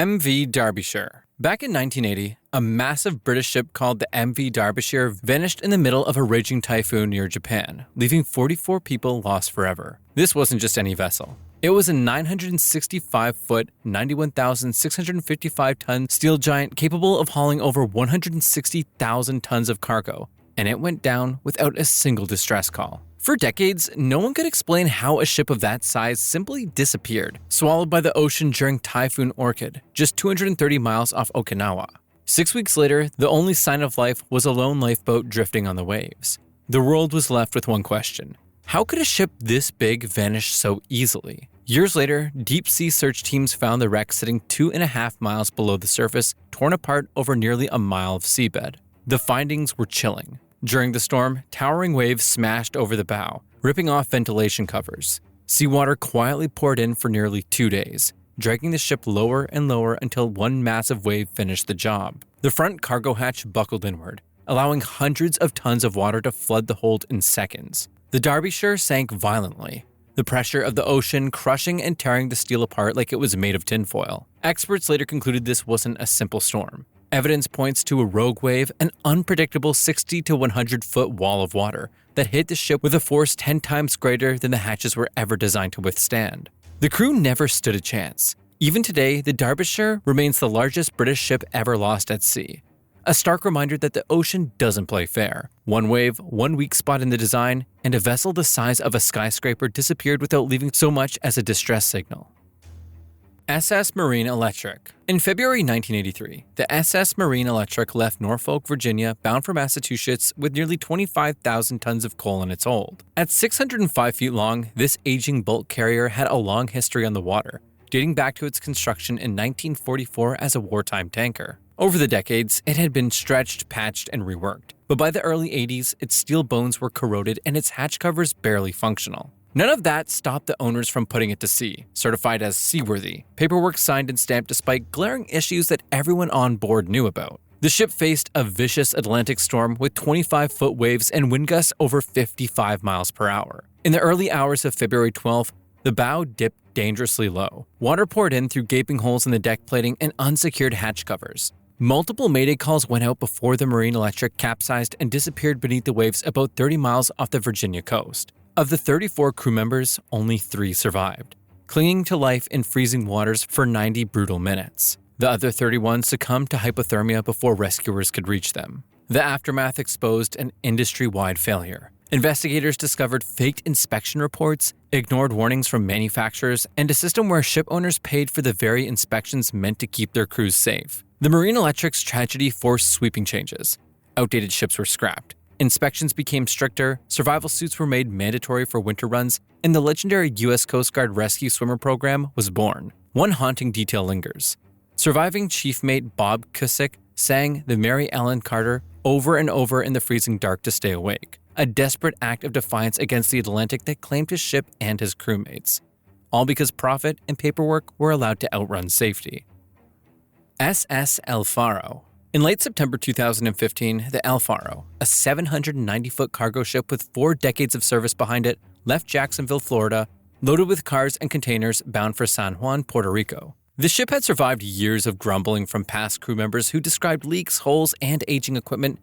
MV Derbyshire. Back in 1980, a massive British ship called the MV Derbyshire vanished in the middle of a raging typhoon near Japan, leaving 44 people lost forever. This wasn't just any vessel. It was a 965-foot, 91,655-ton steel giant capable of hauling over 160,000 tons of cargo, and it went down without a single distress call. For decades, no one could explain how a ship of that size simply disappeared, swallowed by the ocean during Typhoon Orchid, just 230 miles off Okinawa. 6 weeks later, the only sign of life was a lone lifeboat drifting on the waves. The world was left with one question: how could a ship this big vanish so easily? Years later, deep-sea search teams found the wreck sitting 2.5 miles below the surface, torn apart over nearly a mile of seabed. The findings were chilling. During the storm, towering waves smashed over the bow, ripping off ventilation covers. Seawater quietly poured in for nearly 2 days, dragging the ship lower and lower until one massive wave finished the job. The front cargo hatch buckled inward, allowing hundreds of tons of water to flood the hold in seconds. The Derbyshire sank violently, the pressure of the ocean crushing and tearing the steel apart like it was made of tinfoil. Experts later concluded this wasn't a simple storm. Evidence points to a rogue wave, an unpredictable 60 to 100-foot wall of water that hit the ship with a force 10 times greater than the hatches were ever designed to withstand. The crew never stood a chance. Even today, the Derbyshire remains the largest British ship ever lost at sea. A stark reminder that the ocean doesn't play fair. One wave, one weak spot in the design, and a vessel the size of a skyscraper disappeared without leaving so much as a distress signal. SS Marine Electric. In February 1983, the SS Marine Electric left Norfolk, Virginia, bound for Massachusetts with nearly 25,000 tons of coal in its hold. At 605 feet long, this aging bulk carrier had a long history on the water, dating back to its construction in 1944 as a wartime tanker. Over the decades, it had been stretched, patched, and reworked, but by the early 80s, its steel bones were corroded and its hatch covers barely functional. None of that stopped the owners from putting it to sea, certified as seaworthy, paperwork signed and stamped despite glaring issues that everyone on board knew about. The ship faced a vicious Atlantic storm with 25-foot waves and wind gusts over 55 miles per hour. In the early hours of February 12th, the bow dipped dangerously low. Water poured in through gaping holes in the deck plating and unsecured hatch covers. Multiple mayday calls went out before the Marine Electric capsized and disappeared beneath the waves about 30 miles off the Virginia coast. Of the 34 crew members, only 3 survived, clinging to life in freezing waters for 90 brutal minutes. The other 31 succumbed to hypothermia before rescuers could reach them. The aftermath exposed an industry-wide failure. Investigators discovered faked inspection reports, ignored warnings from manufacturers, and a system where ship owners paid for the very inspections meant to keep their crews safe. The Marine Electric's tragedy forced sweeping changes. Outdated ships were scrapped. Inspections became stricter, survival suits were made mandatory for winter runs, and the legendary U.S. Coast Guard Rescue Swimmer Program was born. One haunting detail lingers. Surviving chief mate Bob Cusick sang the Mary Ellen Carter over and over in the freezing dark to stay awake, a desperate act of defiance against the Atlantic that claimed his ship and his crewmates, all because profit and paperwork were allowed to outrun safety. SS El Faro. In late September 2015, the El Faro, a 790-foot cargo ship with 4 decades of service behind it, left Jacksonville, Florida, loaded with cars and containers bound for San Juan, Puerto Rico. The ship had survived years of grumbling from past crew members who described leaks, holes, and aging equipment,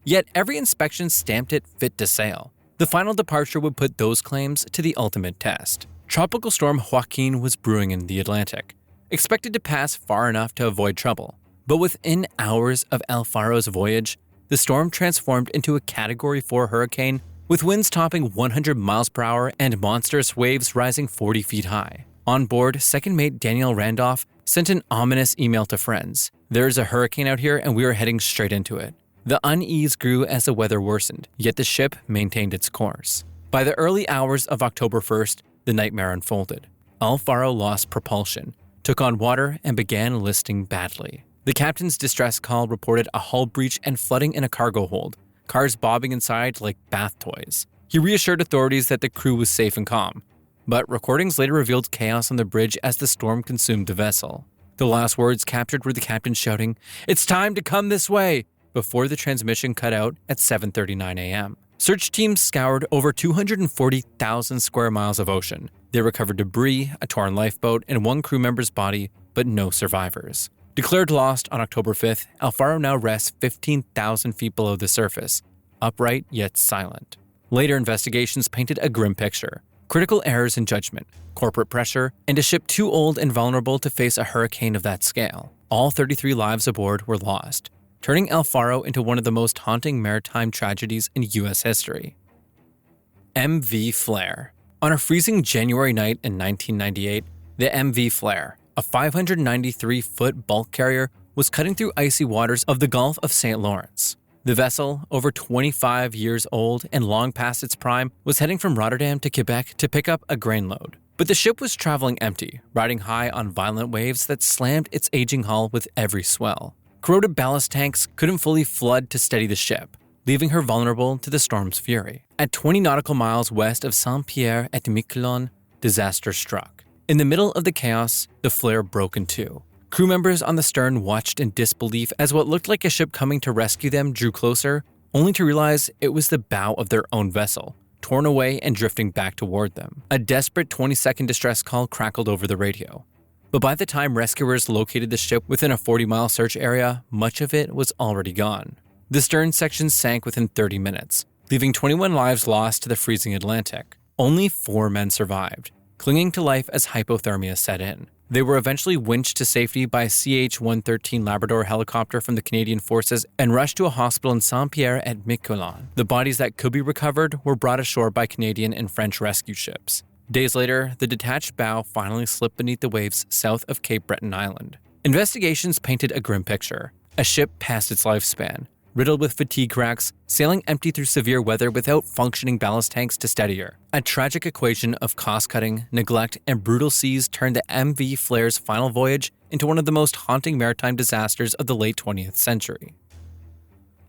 yet every inspection stamped it fit to sail. The final departure would put those claims to the ultimate test. Tropical storm Joaquin was brewing in the Atlantic, expected to pass far enough to avoid trouble. But within hours of El Faro's voyage, the storm transformed into a Category 4 hurricane with winds topping 100 miles per hour and monstrous waves rising 40 feet high. On board, second mate Daniel Randolph sent an ominous email to friends. "There's a hurricane out here and we are heading straight into it." The unease grew as the weather worsened, yet the ship maintained its course. By the early hours of October 1st, the nightmare unfolded. El Faro lost propulsion, took on water, and began listing badly. The captain's distress call reported a hull breach and flooding in a cargo hold, cars bobbing inside like bath toys. He reassured authorities that the crew was safe and calm, but recordings later revealed chaos on the bridge as the storm consumed the vessel. The last words captured were the captain shouting, "It's time to come this way," before the transmission cut out at 7:39 a.m. Search teams scoured over 240,000 square miles of ocean. They recovered debris, a torn lifeboat, and one crew member's body, but no survivors. Declared lost on October 5th, El Faro now rests 15,000 feet below the surface, upright yet silent. Later investigations painted a grim picture. Critical errors in judgment, corporate pressure, and a ship too old and vulnerable to face a hurricane of that scale. All 33 lives aboard were lost, turning El Faro into one of the most haunting maritime tragedies in U.S. history. MV Flare. On a freezing January night in 1998, the MV Flare, a 593-foot bulk carrier, was cutting through icy waters of the Gulf of St. Lawrence. The vessel, over 25 years old and long past its prime, was heading from Rotterdam to Quebec to pick up a grain load. But the ship was traveling empty, riding high on violent waves that slammed its aging hull with every swell. Corroded ballast tanks couldn't fully flood to steady the ship, leaving her vulnerable to the storm's fury. At 20 nautical miles west of Saint-Pierre-et-Miquelon, disaster struck. In the middle of the chaos, the flare broke in two. Crew members on the stern watched in disbelief as what looked like a ship coming to rescue them drew closer, only to realize it was the bow of their own vessel, torn away and drifting back toward them. A desperate 20-second distress call crackled over the radio. But by the time rescuers located the ship within a 40-mile search area, much of it was already gone. The stern section sank within 30 minutes, leaving 21 lives lost to the freezing Atlantic. Only 4 men survived, clinging to life as hypothermia set in. They were eventually winched to safety by a CH-113 Labrador helicopter from the Canadian Forces and rushed to a hospital in Saint-Pierre-et-Miquelon. The bodies that could be recovered were brought ashore by Canadian and French rescue ships. Days later, the detached bow finally slipped beneath the waves south of Cape Breton Island. Investigations painted a grim picture. A ship past its lifespan, riddled with fatigue cracks, sailing empty through severe weather without functioning ballast tanks to steady her. A tragic equation of cost-cutting, neglect, and brutal seas turned the MV Flare's final voyage into one of the most haunting maritime disasters of the late 20th century.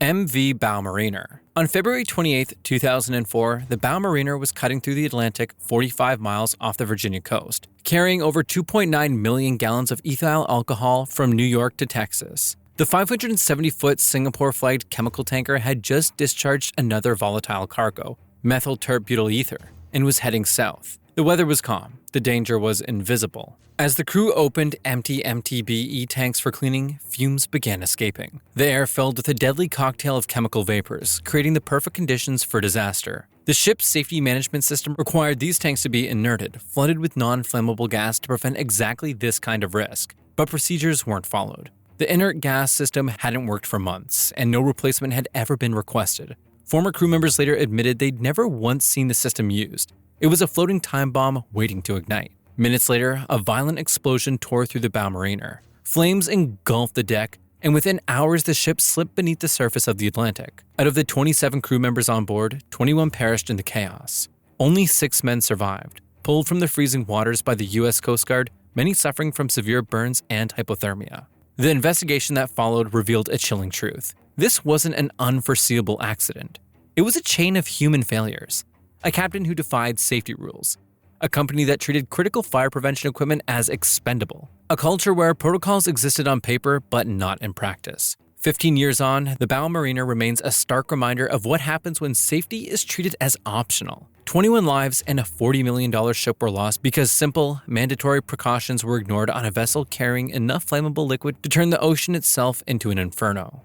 MV Bow Mariner. On February 28, 2004, the Bow Mariner was cutting through the Atlantic 45 miles off the Virginia coast, carrying over 2.9 million gallons of ethyl alcohol from New York to Texas. The 570-foot Singapore-flagged chemical tanker had just discharged another volatile cargo, methyl terbutyl ether, and was heading south. The weather was calm. The danger was invisible. As the crew opened empty MTBE tanks for cleaning, fumes began escaping. The air filled with a deadly cocktail of chemical vapors, creating the perfect conditions for disaster. The ship's safety management system required these tanks to be inerted, flooded with non-flammable gas to prevent exactly this kind of risk. But procedures weren't followed. The inert gas system hadn't worked for months, and no replacement had ever been requested. Former crew members later admitted they'd never once seen the system used. It was a floating time bomb waiting to ignite. Minutes later, a violent explosion tore through the Bow Mariner. Flames engulfed the deck, and within hours the ship slipped beneath the surface of the Atlantic. Out of the 27 crew members on board, 21 perished in the chaos. Only 6 men survived, pulled from the freezing waters by the U.S. Coast Guard, many suffering from severe burns and hypothermia. The investigation that followed revealed a chilling truth. This wasn't an unforeseeable accident. It was a chain of human failures. A captain who defied safety rules. A company that treated critical fire prevention equipment as expendable. A culture where protocols existed on paper but not in practice. 15 years on, the Bow Mariner remains a stark reminder of what happens when safety is treated as optional. 21 lives and a $40 million ship were lost because simple, mandatory precautions were ignored on a vessel carrying enough flammable liquid to turn the ocean itself into an inferno.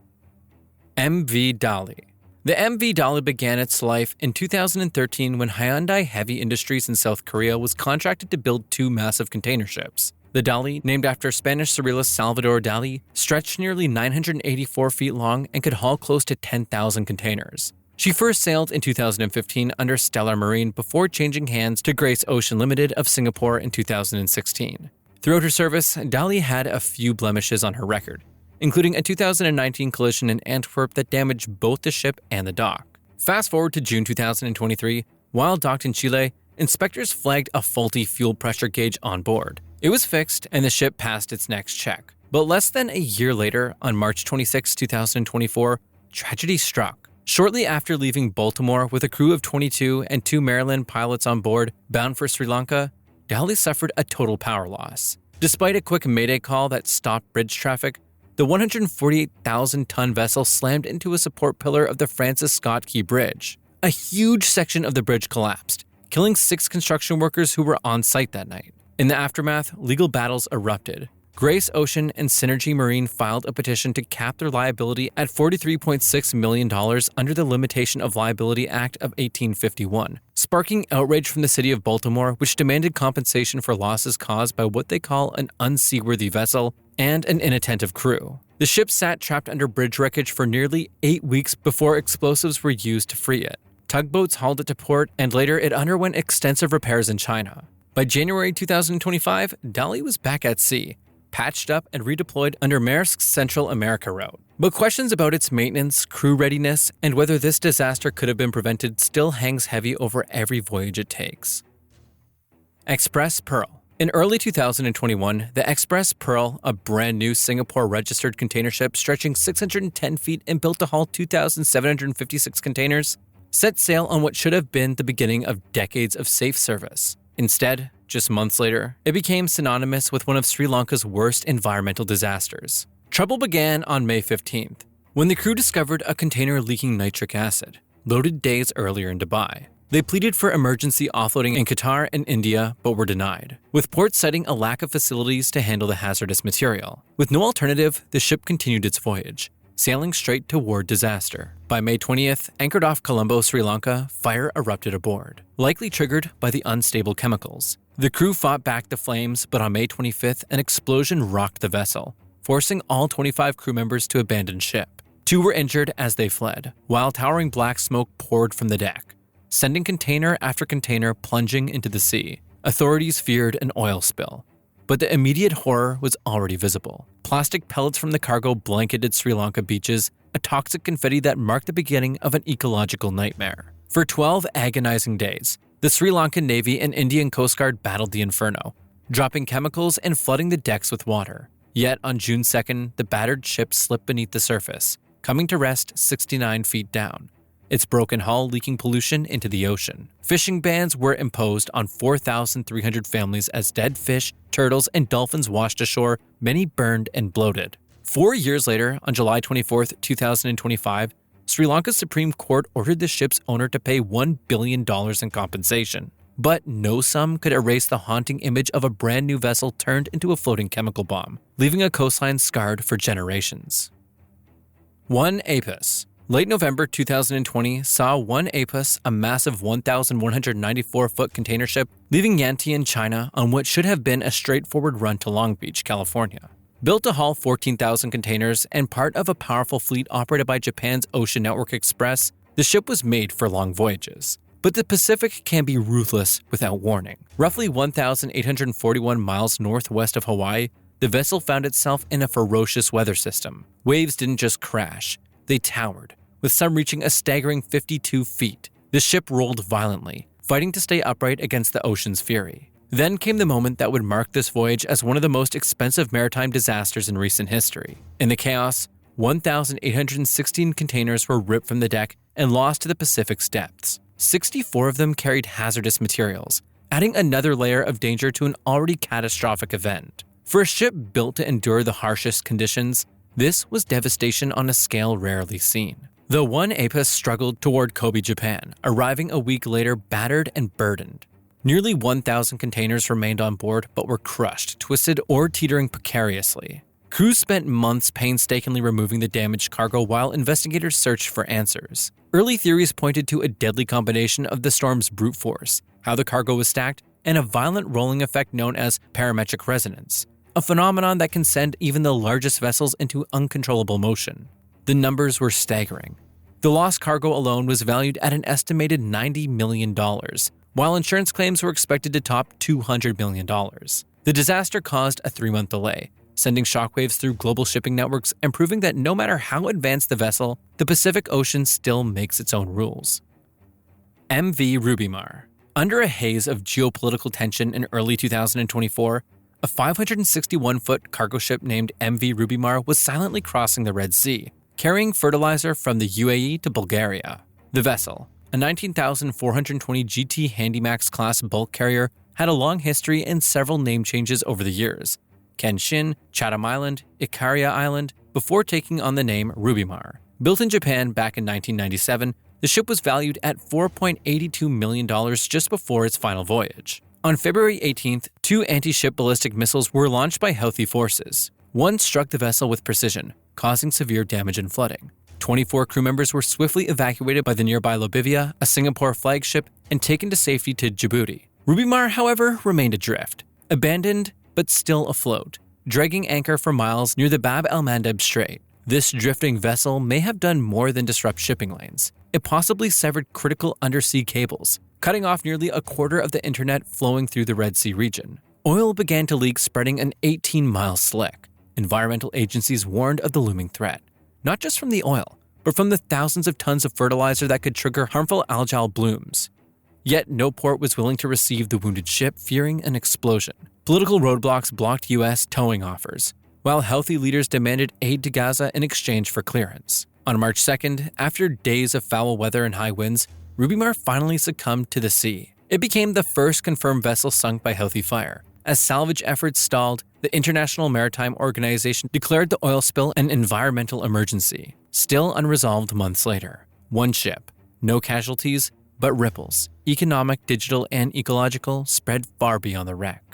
MV Dali. The MV Dali began its life in 2013 when Hyundai Heavy Industries in South Korea was contracted to build 2 massive container ships. The Dali, named after Spanish surrealist Salvador Dali, stretched nearly 984 feet long and could haul close to 10,000 containers. She first sailed in 2015 under Stellar Marine before changing hands to Grace Ocean Limited of Singapore in 2016. Throughout her service, Dali had a few blemishes on her record, including a 2019 collision in Antwerp that damaged both the ship and the dock. Fast forward to June 2023, while docked in Chile, inspectors flagged a faulty fuel pressure gauge on board. It was fixed and the ship passed its next check. But less than a year later, on March 26, 2024, tragedy struck. Shortly after leaving Baltimore with a crew of 22 and 2 Maryland pilots on board, bound for Sri Lanka, Dali suffered a total power loss. Despite a quick mayday call that stopped bridge traffic, the 148,000-ton vessel slammed into a support pillar of the Francis Scott Key Bridge. A huge section of the bridge collapsed, killing 6 construction workers who were on site that night. In the aftermath, legal battles erupted. Grace Ocean and Synergy Marine filed a petition to cap their liability at $43.6 million under the Limitation of Liability Act of 1851, sparking outrage from the city of Baltimore, which demanded compensation for losses caused by what they call an unseaworthy vessel and an inattentive crew. The ship sat trapped under bridge wreckage for nearly 8 weeks before explosives were used to free it. Tugboats hauled it to port, and later it underwent extensive repairs in China. By January 2025, Dali was back at sea, patched up and redeployed under Maersk's Central America route. But questions about its maintenance, crew readiness, and whether this disaster could have been prevented still hangs heavy over every voyage it takes. Express Pearl. In early 2021, the Express Pearl, a brand new Singapore-registered container ship stretching 610 feet and built to haul 2,756 containers, set sail on what should have been the beginning of decades of safe service. Instead, just months later, it became synonymous with one of Sri Lanka's worst environmental disasters. Trouble began on May 15th, when the crew discovered a container leaking nitric acid, loaded days earlier in Dubai. They pleaded for emergency offloading in Qatar and India, but were denied, with ports citing a lack of facilities to handle the hazardous material. With no alternative, the ship continued its voyage, sailing straight toward disaster. By May 20th, anchored off Colombo, Sri Lanka, fire erupted aboard, likely triggered by the unstable chemicals. The crew fought back the flames, but on May 25th, an explosion rocked the vessel, forcing all 25 crew members to abandon ship. 2 were injured as they fled, while towering black smoke poured from the deck, sending container after container plunging into the sea. Authorities feared an oil spill, but the immediate horror was already visible. Plastic pellets from the cargo blanketed Sri Lanka beaches, a toxic confetti that marked the beginning of an ecological nightmare. For 12 agonizing days, the Sri Lankan Navy and Indian Coast Guard battled the inferno, dropping chemicals and flooding the decks with water. Yet on June 2nd, the battered ship slipped beneath the surface, coming to rest 69 feet down, its broken hull leaking pollution into the ocean. Fishing bans were imposed on 4,300 families as dead fish, turtles, and dolphins washed ashore, many burned and bloated. 4 years later, on July 24, 2025, Sri Lanka's Supreme Court ordered the ship's owner to pay $1 billion in compensation. But no sum could erase the haunting image of a brand new vessel turned into a floating chemical bomb, leaving a coastline scarred for generations. 1 Apus. Late November 2020 saw 1 Apus, a massive 1,194-foot container ship, leaving Yantian, China on what should have been a straightforward run to Long Beach, California. Built to haul 14,000 containers and part of a powerful fleet operated by Japan's Ocean Network Express, the ship was made for long voyages. But the Pacific can be ruthless without warning. Roughly 1,841 miles northwest of Hawaii, the vessel found itself in a ferocious weather system. Waves didn't just crash, they towered, with some reaching a staggering 52 feet. The ship rolled violently, fighting to stay upright against the ocean's fury. Then came the moment that would mark this voyage as one of the most expensive maritime disasters in recent history. In the chaos, 1,816 containers were ripped from the deck and lost to the Pacific's depths. 64 of them carried hazardous materials, adding another layer of danger to an already catastrophic event. For a ship built to endure the harshest conditions, this was devastation on a scale rarely seen. The 1 Apus struggled toward Kobe, Japan, arriving a week later battered and burdened. Nearly 1,000 containers remained on board but were crushed, twisted, or teetering precariously. Crews spent months painstakingly removing the damaged cargo while investigators searched for answers. Early theories pointed to a deadly combination of the storm's brute force, how the cargo was stacked, and a violent rolling effect known as parametric resonance, a phenomenon that can send even the largest vessels into uncontrollable motion. The numbers were staggering. The lost cargo alone was valued at an estimated $90 million, while insurance claims were expected to top $200 million. The disaster caused a 3-month delay, sending shockwaves through global shipping networks and proving that no matter how advanced the vessel, the Pacific Ocean still makes its own rules. MV Rubymar. Under a haze of geopolitical tension in early 2024, a 561-foot cargo ship named MV Rubymar was silently crossing the Red Sea, carrying fertilizer from the UAE to Bulgaria. The vessel, a 19,420 GT Handymax-class bulk carrier, had a long history and several name changes over the years: Kenshin, Chatham Island, Ikaria Island, before taking on the name Rubymar. Built in Japan back in 1997, the ship was valued at $4.82 million just before its final voyage. On February 18th, 2 anti-ship ballistic missiles were launched by Houthi forces. One struck the vessel with precision, causing severe damage and flooding. 24 crew members were swiftly evacuated by the nearby Lobivia, a Singapore flagship, and taken to safety to Djibouti. Rubymar, however, remained adrift, abandoned but still afloat, dragging anchor for miles near the Bab el-Mandeb Strait. This drifting vessel may have done more than disrupt shipping lanes. It possibly severed critical undersea cables, cutting off nearly a quarter of the internet flowing through the Red Sea region. Oil began to leak, spreading an 18-mile slick. Environmental agencies warned of the looming threat, not just from the oil, but from the thousands of tons of fertilizer that could trigger harmful algal blooms. Yet no port was willing to receive the wounded ship, fearing an explosion. Political roadblocks blocked U.S. towing offers, while Houthi leaders demanded aid to Gaza in exchange for clearance. On March 2nd, after days of foul weather and high winds, Rubymar finally succumbed to the sea. It became the first confirmed vessel sunk by Houthi fire. As salvage efforts stalled, the International Maritime Organization declared the oil spill an environmental emergency, still unresolved months later. One ship, no casualties, but ripples, economic, digital, and ecological, spread far beyond the wreck.